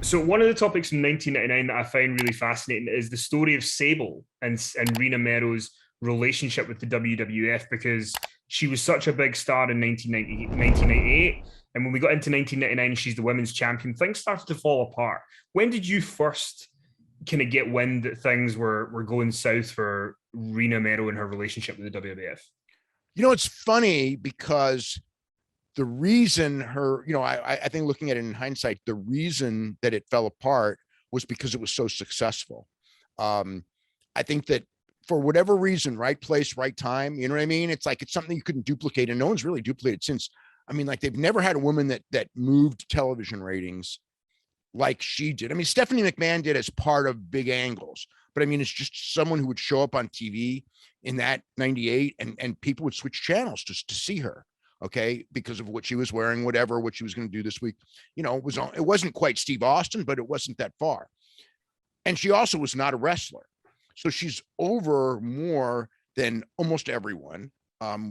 So one of the topics in 1999 that I find really fascinating is the story of Sable and Rena Mero's relationship with the WWF, because she was such a big star in 1998. And when we got into 1999, she's the women's champion. Things started to fall apart. When did you first kind of get wind that things were going south for Rena Mero and her relationship with the WWF? It's funny because the reason I think looking at it in hindsight, the reason that it fell apart was because it was so successful. I think that for whatever reason, right place, right time, you know what I mean? It's like, it's something you couldn't duplicate, and no one's really duplicated since. I mean, like, they've never had a woman that moved television ratings like she did. I mean, Stephanie McMahon did as part of Big Angles, but I mean, it's just someone who would show up on TV in that 98, and people would switch channels just to see her. Okay, because of what she was wearing, whatever, what she was going to do this week. It wasn't quite Steve Austin, but it wasn't that far. And she also was not a wrestler. So she's over more than almost everyone,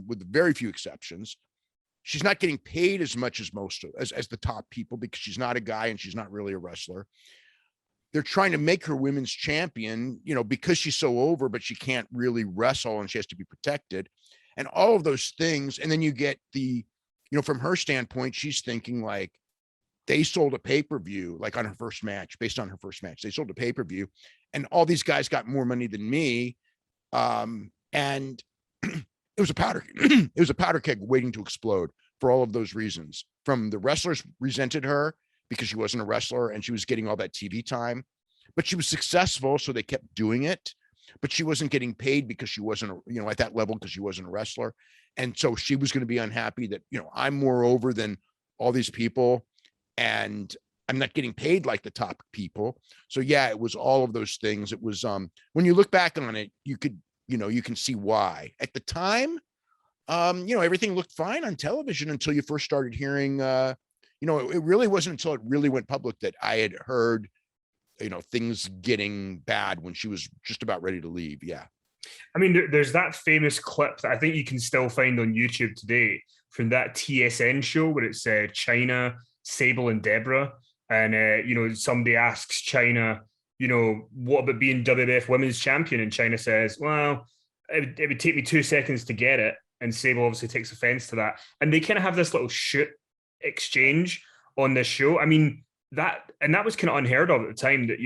with very few exceptions. She's not getting paid as much as as the top people, because she's not a guy and she's not really a wrestler. They're trying to make her women's champion, because she's so over, but she can't really wrestle and she has to be protected, and all of those things. And then you get from her standpoint, she's thinking like, they sold a pay-per-view, like on her first match, based on her first match, they sold a pay-per-view, and all these guys got more money than me. And it was a powder, it was a powder keg waiting to explode for all of those reasons. From the wrestlers resented her because she wasn't a wrestler and she was getting all that TV time, but she was successful, so they kept doing it. But she wasn't getting paid because she wasn't, at that level, because she wasn't a wrestler. And so she was going to be unhappy that, I'm more over than all these people, and I'm not getting paid like the top people. So yeah, it was all of those things. It was, when you look back on it, you can see why. At the time, everything looked fine on television until you first started hearing, it really wasn't until it really went public that I had heard, things getting bad when she was just about ready to leave. Yeah. I mean, there's that famous clip that I think you can still find on YouTube today from that TSN show where it's Chyna, Sable, and Deborah. And, somebody asks Chyna, what about being WWF Women's Champion? And Chyna says, well, it would take me 2 seconds to get it. And Sable obviously takes offense to that. And they kind of have this little shoot exchange on this show. I mean, that was kind of unheard of at the time, that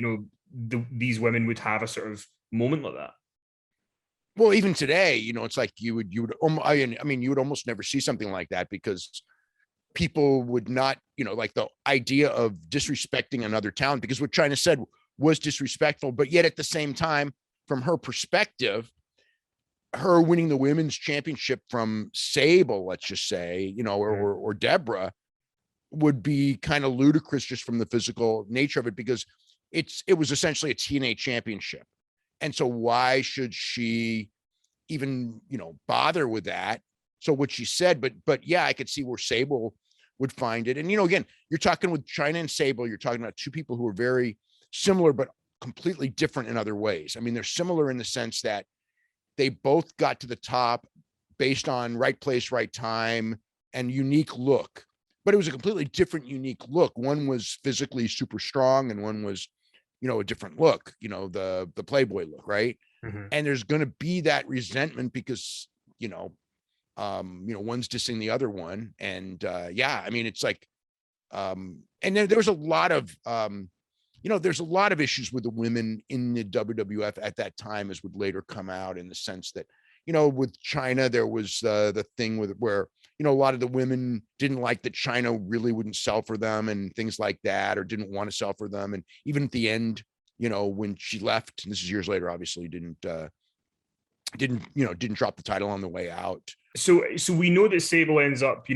these women would have a sort of moment like that. Well, even today, it's like you would I mean, you would almost never see something like that, because people would not, like the idea of disrespecting another talent, because what Chyna said was disrespectful. But yet at the same time, from her perspective, her winning the women's championship from Sable, let's just say, or Deborah, would be kind of ludicrous just from the physical nature of it, because it was essentially a TNA championship. And so why should she even, bother with that? So what she said, but yeah, I could see where Sable would find it. And, again, you're talking with Chyna and Sable, you're talking about two people who are very similar, but completely different in other ways. I mean, they're similar in the sense that they both got to the top based on right place, right time, and unique look. But it was a completely different, unique look. One was physically super strong, and one was, a different look, the Playboy look, right? Mm-hmm. And there's going to be that resentment because, one's dissing the other one. And yeah, I mean, it's like, and there was a lot of, there's a lot of issues with the women in the WWF at that time, as would later come out, in the sense that, with Chyna, there was the thing where, a lot of the women didn't like that Chyna really wouldn't sell for them and things like that, or didn't want to sell for them. And even at the end, when she left, and this is years later, obviously didn't drop the title on the way out. So we know that Sable ends up,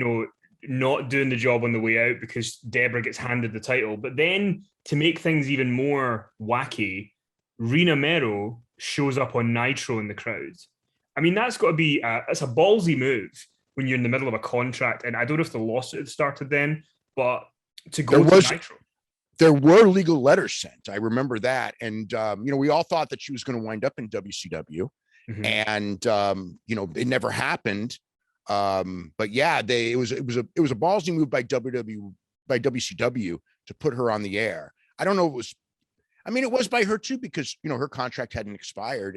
not doing the job on the way out because Deborah gets handed the title. But then, to make things even more wacky, Rena Mero shows up on Nitro in the crowd. I mean, that's got to be it's a ballsy move when you're in the middle of a contract. And I don't know if the lawsuit had started then, but to go to Nitro. There were legal letters sent. I remember that. And, we all thought that she was going to wind up in WCW. Mm-hmm. And, it never happened. But yeah, it was a ballsy move by WCW to put her on the air. I don't know if it was, I mean, it was by her too, because, you know, her contract hadn't expired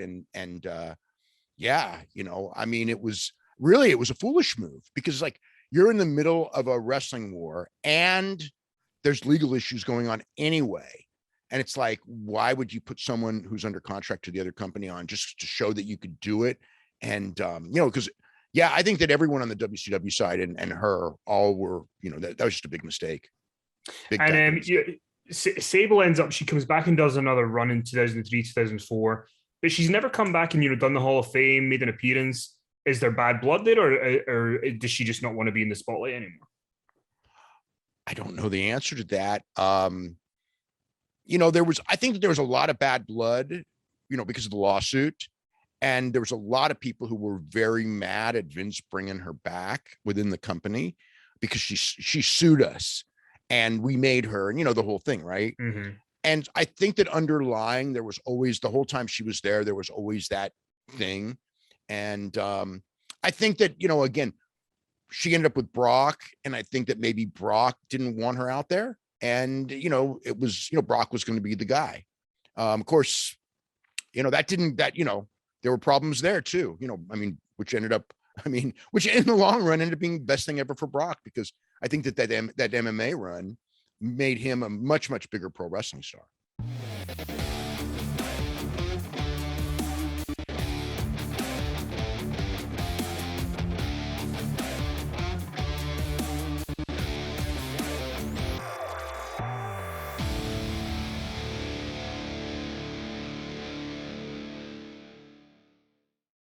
yeah, you know, I mean, it was a foolish move because like you're in the middle of a wrestling war and there's legal issues going on anyway. And it's like, why would you put someone who's under contract to the other company on just to show that you could do it? And, you know, because, yeah, I think that everyone on the WCW side and her all were, you know, that was just a big mistake. And Sable ends up, she comes back and does another run in 2003, 2004, but she's never come back and, you know, done the Hall of Fame, made an appearance. Is there bad blood there, or does she just not want to be in the spotlight anymore? I don't know the answer to that. You know, I think that there was a lot of bad blood, you know, because of the lawsuit. And there was a lot of people who were very mad at Vince bringing her back within the company because she sued us and we made her, and, you know, the whole thing, right? Mm-hmm. And I think that underlying, there was always, the whole time she was there was always that thing. And I think that, you know, again, she ended up with Brock, and I think that maybe Brock didn't want her out there. And, you know, it was, you know, Brock was going to be the guy. Of course, you know, you know, there were problems there too, you know, I mean, which in the long run ended up being the best thing ever for Brock, because I think that MMA run made him a much, much bigger pro wrestling star.